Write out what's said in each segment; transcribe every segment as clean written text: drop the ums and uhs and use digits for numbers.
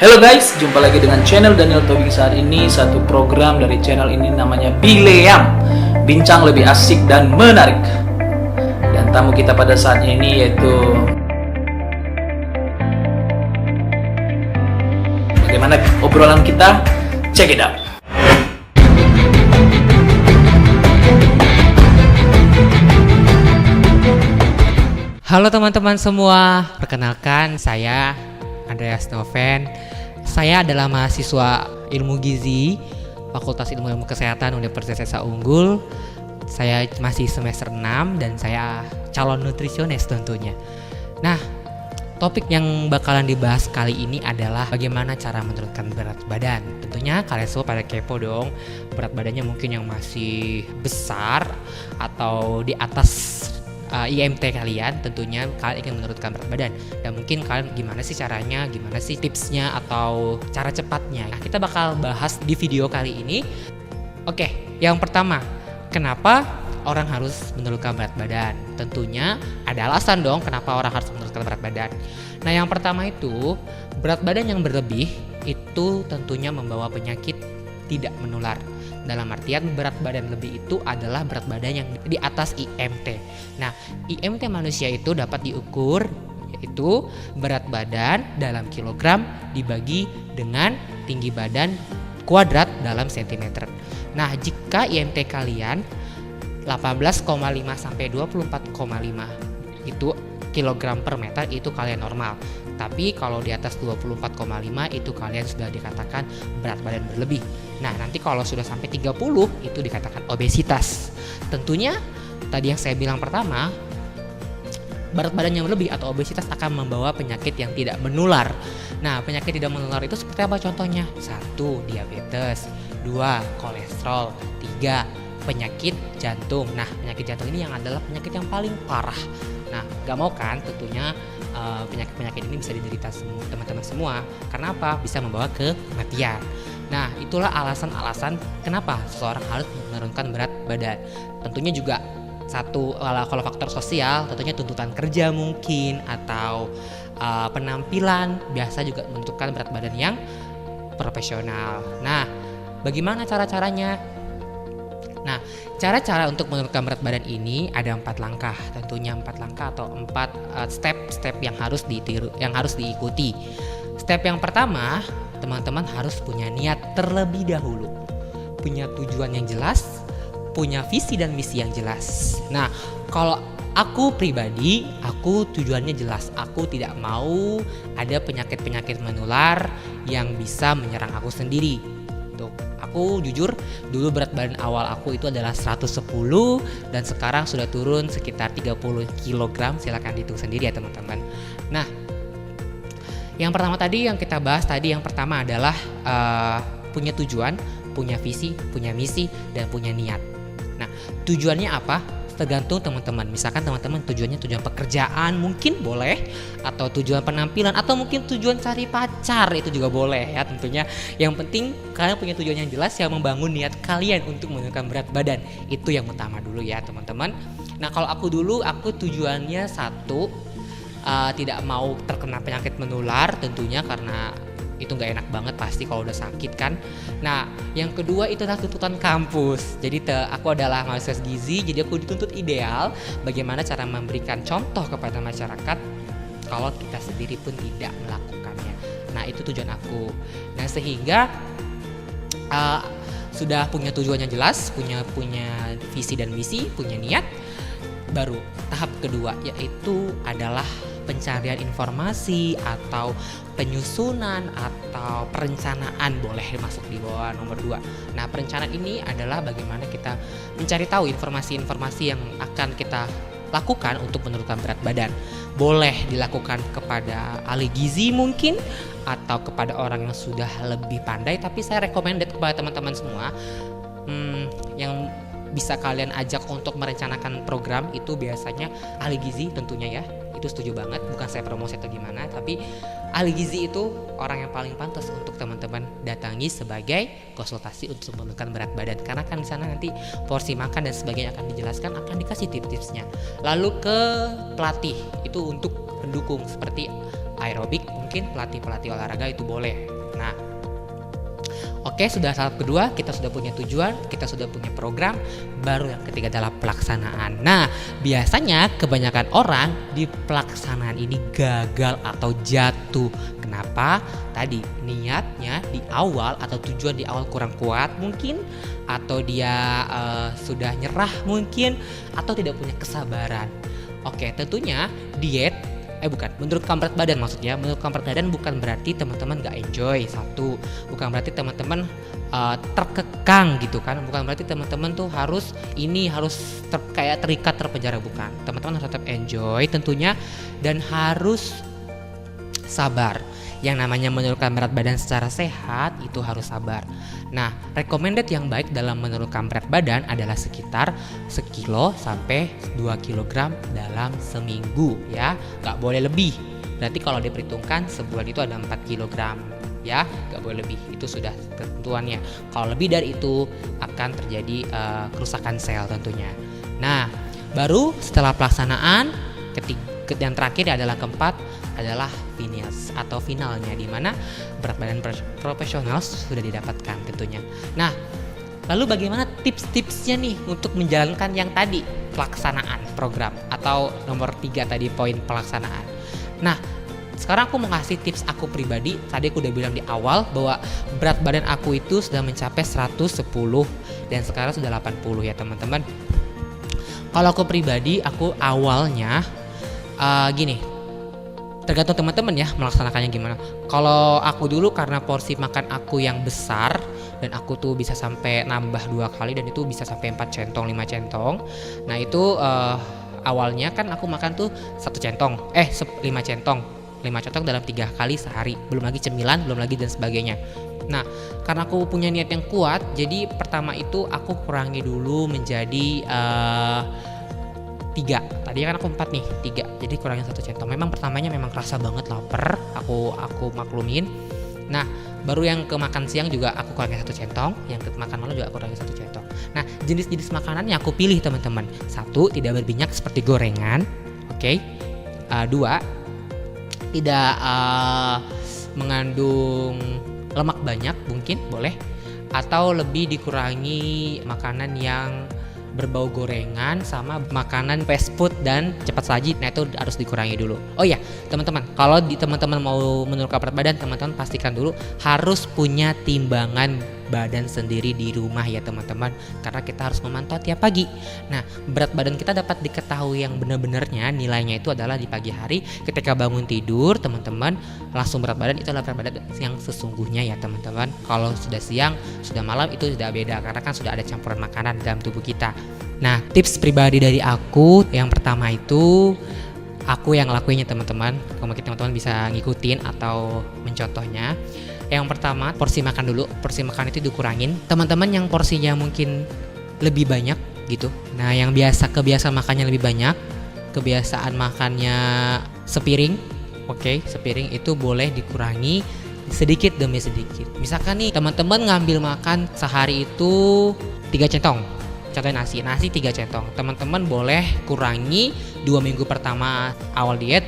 Halo guys, jumpa lagi dengan channel Daniel Tobing. Saat ini satu program dari channel ini namanya Bileam, bincang lebih asik dan menarik. Dan tamu kita pada saat ini yaitu, bagaimana obrolan kita? Check it out. Halo teman-teman semua, perkenalkan saya Andreas Noven. Saya adalah mahasiswa Ilmu Gizi Fakultas Ilmu Kesehatan Universitas Esa Unggul. Saya masih semester 6 dan saya calon nutrisionis tentunya. Nah, topik yang bakalan dibahas kali ini adalah bagaimana cara menurunkan berat badan. Tentunya kalian semua pada kepo dong, berat badannya mungkin yang masih besar atau di atas IMT kalian. Tentunya kalian ingin menurunkan berat badan, dan mungkin kalian gimana sih caranya, gimana sih tipsnya atau cara cepatnya. Nah, kita bakal bahas di video kali ini. Oke, yang pertama, kenapa orang harus menurunkan berat badan? Tentunya ada alasan dong kenapa orang harus menurunkan berat badan. Nah, yang pertama itu, berat badan yang berlebih itu tentunya membawa penyakit tidak menular. Dalam artian berat badan lebih itu adalah berat badan yang di atas IMT. Nah, IMT manusia itu dapat diukur, yaitu berat badan dalam kilogram dibagi dengan tinggi badan kuadrat dalam sentimeter. Nah, jika IMT kalian 18,5 sampai 24,5 itu kilogram per meter, itu kalian normal. Tapi kalau di atas 24,5 itu kalian sudah dikatakan berat badan berlebih. Nah, nanti kalau sudah sampai 30 itu dikatakan obesitas. Tentunya tadi yang saya bilang pertama, berat badan yang berlebih atau obesitas akan membawa penyakit yang tidak menular. Nah, penyakit tidak menular itu seperti apa contohnya? 1. Diabetes. 2. Kolesterol. 3. Penyakit jantung. Nah, penyakit jantung ini yang adalah penyakit yang paling parah. Nah, gak mau kan tentunya penyakit-penyakit ini bisa diderita teman-teman semua. Karena apa? Bisa membawa ke kematian. Nah, itulah alasan-alasan kenapa seseorang harus menurunkan berat badan. Tentunya juga satu, kalau faktor sosial, tentunya tuntutan kerja mungkin, atau penampilan biasa juga menentukan berat badan yang profesional. Nah, bagaimana cara-caranya? Nah, cara-cara untuk menurunkan berat badan ini ada 4 langkah. Tentunya 4 langkah atau 4 step yang harus diikuti. Step yang pertama, teman-teman harus punya niat terlebih dahulu. Punya tujuan yang jelas, punya visi dan misi yang jelas. Nah, kalau aku pribadi, aku tujuannya jelas. Aku tidak mau ada penyakit-penyakit menular yang bisa menyerang aku sendiri. Aku jujur, dulu berat badan awal aku itu adalah 110 dan sekarang sudah turun sekitar 30 kg. Silakan dihitung sendiri ya teman-teman. Nah, yang pertama tadi yang kita bahas tadi, yang pertama adalah punya tujuan, punya visi, punya misi, dan punya niat. Nah, tujuannya apa? Tergantung teman-teman. Misalkan teman-teman tujuannya tujuan pekerjaan, mungkin boleh, atau tujuan penampilan, atau mungkin tujuan cari pacar, itu juga boleh ya tentunya. Yang penting kalian punya tujuan yang jelas yang membangun niat kalian untuk menurunkan berat badan. Itu yang utama dulu ya teman-teman. Nah, kalau aku tujuannya satu, tidak mau terkena penyakit menular tentunya, karena itu nggak enak banget pasti kalau udah sakit kan. Nah, yang kedua itu adalah tuntutan kampus. Jadi aku adalah mahasiswa gizi, jadi aku dituntut ideal bagaimana cara memberikan contoh kepada masyarakat kalau kita sendiri pun tidak melakukannya. Nah, itu tujuan aku. Nah, sehingga sudah punya tujuan yang jelas, punya visi dan misi, punya niat. Baru tahap kedua, yaitu adalah pencarian informasi atau penyusunan atau perencanaan, boleh masuk di bawah nomor 2. Nah, perencanaan ini adalah bagaimana kita mencari tahu informasi-informasi yang akan kita lakukan untuk menurunkan berat badan. Boleh dilakukan kepada ahli gizi mungkin, atau kepada orang yang sudah lebih pandai, tapi saya recommended kepada teman-teman semua yang bisa kalian ajak untuk merencanakan program itu biasanya ahli gizi tentunya ya. Itu setuju banget, bukan saya promosi atau gimana, tapi ahli gizi itu orang yang paling pantas untuk teman-teman datangi sebagai konsultasi untuk menurunkan berat badan, karena kan di sana nanti porsi makan dan sebagainya akan dijelaskan, akan dikasih tips-tipsnya. Lalu ke pelatih itu untuk pendukung seperti aerobik, mungkin pelatih olahraga itu boleh. Nah, oke, sudah tahap kedua, kita sudah punya tujuan, kita sudah punya program, baru yang ketiga adalah pelaksanaan. Nah, biasanya kebanyakan orang di pelaksanaan ini gagal atau jatuh. Kenapa? Tadi niatnya di awal atau tujuan di awal kurang kuat mungkin, atau dia sudah nyerah mungkin, atau tidak punya kesabaran. Oke, tentunya menurut berat badan maksudnya. Menurut berat badan bukan berarti teman-teman gak enjoy, satu. Bukan berarti teman-teman terkekang gitu kan. Bukan berarti teman-teman tuh harus kayak terikat terpenjara, bukan. Teman-teman harus tetap enjoy tentunya, dan harus sabar. Yang namanya menurunkan berat badan secara sehat itu harus sabar. Nah, recommended yang baik dalam menurunkan berat badan adalah sekitar 1 kilo sampai 2 kg dalam seminggu ya. Gak boleh lebih. Berarti kalau diperhitungkan sebulan itu ada 4 kg ya, gak boleh lebih. Itu sudah ketentuannya. Kalau lebih dari itu akan terjadi kerusakan sel tentunya. Nah, baru setelah pelaksanaan, yang terakhir adalah keempat adalah finish atau finalnya, di mana berat badan profesional sudah didapatkan tentunya. Nah, lalu bagaimana tips-tipsnya nih untuk menjalankan yang tadi, pelaksanaan program atau nomor 3 tadi, poin pelaksanaan. Nah, sekarang aku mau ngasih tips aku pribadi. Tadi aku udah bilang di awal bahwa berat badan aku itu sudah mencapai 110 dan sekarang sudah 80 ya teman-teman. Kalau aku pribadi, aku awalnya gini, tergantung teman-teman ya melaksanakannya gimana. Kalau aku dulu karena porsi makan aku yang besar, dan aku tuh bisa sampai nambah 2 kali, dan itu bisa sampai 4 centong, 5 centong. Nah itu awalnya kan aku makan tuh 5 centong dalam 3 kali sehari, belum lagi cemilan, belum lagi dan sebagainya. Nah, karena aku punya niat yang kuat, jadi pertama itu aku kurangi dulu menjadi 3. Tadi kan aku 4 nih, 3. Jadi kurangin 1 centong. Memang pertamanya memang kerasa banget lapar, aku maklumin. Nah, baru yang ke makan siang juga aku kurangin 1 centong, yang ke makan malam juga aku kurangin 1 centong. Nah, jenis-jenis makanan yang aku pilih teman-teman. 1, tidak berminyak seperti gorengan. Oke. 2, tidak mengandung lemak banyak, mungkin boleh. Atau lebih dikurangi makanan yang berbau gorengan sama makanan fast food dan cepat saji. Nah itu harus dikurangi dulu. Oh ya teman-teman, kalau teman-teman mau menurunkan berat badan, teman-teman pastikan dulu harus punya timbangan badan sendiri di rumah ya teman-teman, karena kita harus memantau tiap pagi. Nah, berat badan kita dapat diketahui yang benar-benarnya nilainya itu adalah di pagi hari ketika bangun tidur, teman-teman langsung berat badan itu adalah berat badan yang sesungguhnya ya teman-teman. Kalau sudah siang, sudah malam itu sudah beda, karena kan sudah ada campuran makanan dalam tubuh kita. Nah, tips pribadi dari aku yang pertama itu aku yang ngelakuinnya teman-teman. Mungkin teman-teman bisa ngikutin atau mencontohnya. Yang pertama, porsi makan dulu. Porsi makan itu dikurangin. Teman-teman yang porsinya mungkin lebih banyak gitu. Nah, yang kebiasaan makannya lebih banyak, kebiasaan makannya sepiring. Oke, sepiring itu boleh dikurangi sedikit demi sedikit. Misalkan nih, teman-teman ngambil makan sehari itu 3 centong. Contohnya nasi 3 centong. Teman-teman boleh kurangi 2 minggu pertama awal diet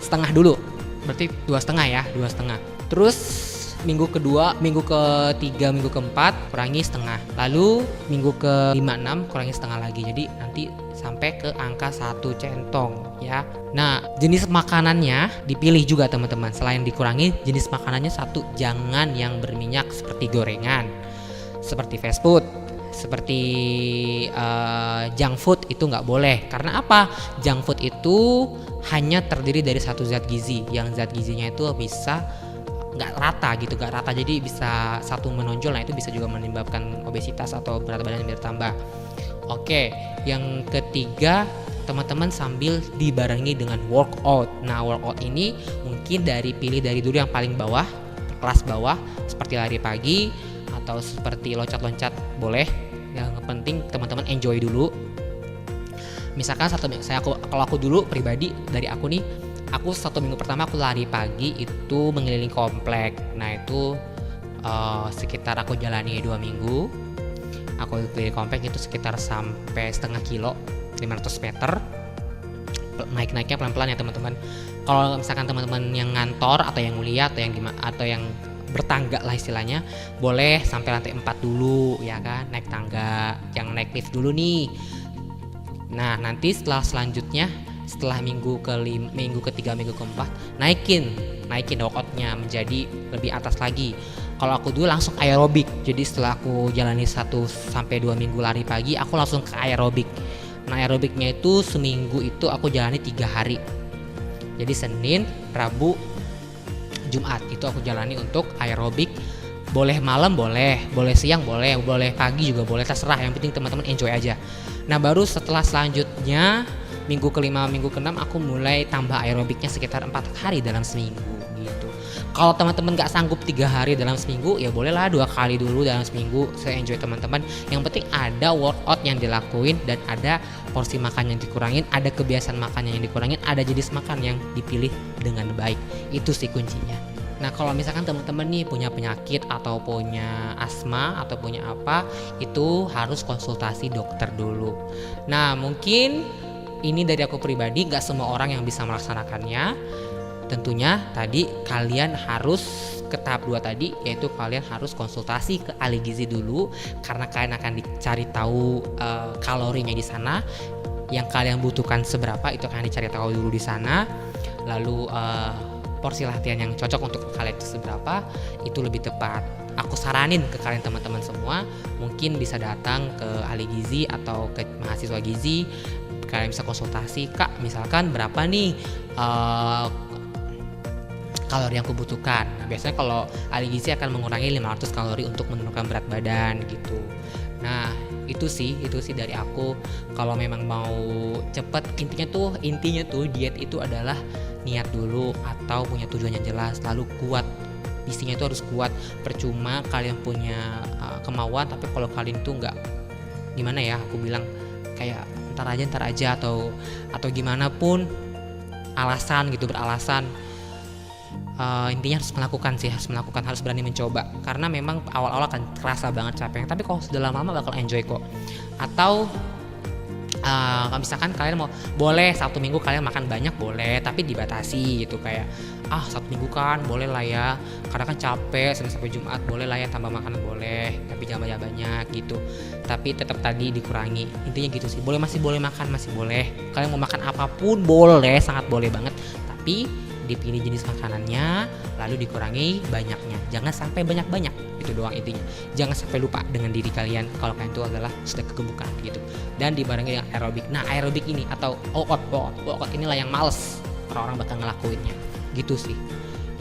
setengah dulu. Berarti 2,5 ya, 2,5. Terus minggu kedua, minggu ketiga, minggu keempat kurangi setengah. Lalu minggu ke 5-6 kurangi setengah lagi. Jadi nanti sampai ke angka 1 centong ya. Nah, jenis makanannya dipilih juga teman-teman. Selain dikurangi, jenis makanannya 1, jangan yang berminyak seperti gorengan, seperti fast food, seperti junk food itu nggak boleh. Karena apa? Junk food itu hanya terdiri dari 1 zat gizi, yang zat gizinya itu bisa nggak rata, jadi bisa satu menonjol. Nah itu bisa juga menyebabkan obesitas atau berat badan yang bertambah. Oke, yang ketiga teman-teman sambil dibarengi dengan workout. Nah workout ini mungkin pilih dari dulu yang paling bawah, kelas bawah, seperti lari pagi atau seperti loncat-loncat boleh. Yang penting teman-teman enjoy dulu. Misalkan kalau aku dulu pribadi dari aku nih, aku 1 minggu pertama aku lari pagi itu mengelilingi komplek. Nah itu sekitar aku jalani 2 minggu. Aku keliling komplek itu sekitar sampai setengah kilo, 500 meter. naik-naiknya pelan-pelan ya teman-teman. Kalau misalkan teman-teman yang ngantor atau yang kuliah atau yang bertangga lah istilahnya, boleh sampai lantai 4 dulu ya kan, naik tangga, yang naik lift dulu nih. Nah nanti selanjutnya setelah minggu ketiga, minggu keempat, naikin workoutnya menjadi lebih atas lagi. Kalau aku dulu langsung aerobik, jadi setelah aku jalani 1-2 minggu lari pagi, aku langsung ke aerobik. Nah aerobiknya itu seminggu itu aku jalani 3 hari, jadi Senin, Rabu, Jumat itu aku jalani untuk aerobik. Boleh malam boleh siang boleh pagi juga boleh, terserah, yang penting teman-teman enjoy aja. Nah baru setelah selanjutnya minggu kelima, minggu keenam aku mulai tambah aerobiknya sekitar 4 hari dalam seminggu gitu. Kalau teman-teman gak sanggup 3 hari dalam seminggu, ya bolehlah 2 kali dulu dalam seminggu, saya enjoy teman-teman. Yang penting ada workout yang dilakuin dan ada porsi makan yang dikurangin, ada kebiasaan makan yang dikurangin, ada jenis makan yang dipilih dengan baik. Itu sih kuncinya. Nah kalau misalkan teman-teman nih punya penyakit atau punya asma atau punya apa, itu harus konsultasi dokter dulu. Nah mungkin ini dari aku pribadi, gak semua orang yang bisa melaksanakannya. Tentunya tadi kalian harus ke tahap 2 tadi, yaitu kalian harus konsultasi ke ahli gizi dulu, karena kalian akan dicari tahu kalorinya di sana, yang kalian butuhkan seberapa itu akan dicari tahu dulu di sana. Lalu porsi latihan yang cocok untuk kalian itu seberapa, itu lebih tepat. Aku saranin ke kalian teman-teman semua, mungkin bisa datang ke ahli gizi atau ke mahasiswa gizi. Kalian bisa konsultasi, Kak misalkan berapa nih kalori yang aku butuhkan. Nah, biasanya kalau ahli gizi akan mengurangi 500 kalori untuk menurunkan berat badan gitu. Nah itu sih dari aku. Kalau memang mau cepet, intinya tuh diet itu adalah niat dulu atau punya tujuan yang jelas, lalu kuat. Visinya itu harus kuat. Percuma kalian punya kemauan, tapi kalau kalian tuh nggak, gimana ya, aku bilang kayak ntar aja atau gimana pun beralasan. Intinya harus melakukan, harus berani mencoba, karena memang awal-awal akan terasa banget capek, tapi kalau sudah lama-lama bakal enjoy kok. Atau misalkan kalian boleh 1 minggu kalian makan banyak, boleh, tapi dibatasi gitu, kayak 1 minggu kan boleh lah ya, karena kan capek, Senin sampai Jumat boleh lah ya tambah makanan, boleh, tapi jangan banyak gitu. Tapi tetap tadi dikurangi, intinya gitu sih. Masih boleh makan, masih boleh, kalian mau makan apapun boleh, sangat boleh banget, tapi dipilih jenis makanannya, lalu dikurangi banyaknya, jangan sampai banyak-banyak, itu doang intinya. Jangan sampai lupa dengan diri kalian kalau kalian itu adalah sudah kegemukan gitu, dan dibarengi dengan aerobik. Nah aerobik ini atau workout inilah yang males orang-orang bakal ngelakuinnya gitu sih.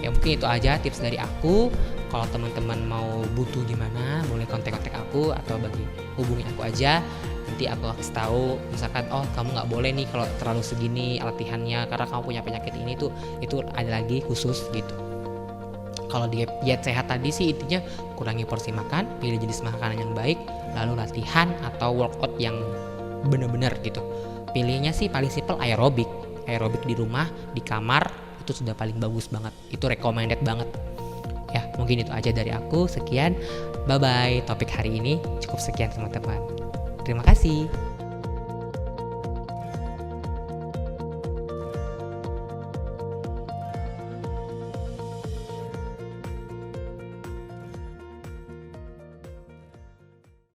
Ya mungkin itu aja tips dari aku. Kalau teman-teman mau butuh gimana, boleh kontak aku atau hubungi aku aja. Nanti aku kasih tahu, misalkan kamu nggak boleh nih kalau terlalu segini latihannya karena kamu punya penyakit ini tuh, itu ada lagi khusus gitu. Kalau diet sehat tadi sih intinya kurangi porsi makan, pilih jenis makanan yang baik, lalu latihan atau workout yang benar-benar gitu. Pilihnya sih paling simple aerobik di rumah, di kamar, itu sudah paling bagus banget, itu recommended banget. Ya mungkin itu aja dari aku, sekian, bye bye. Topik hari ini cukup sekian teman-teman. Terima kasih.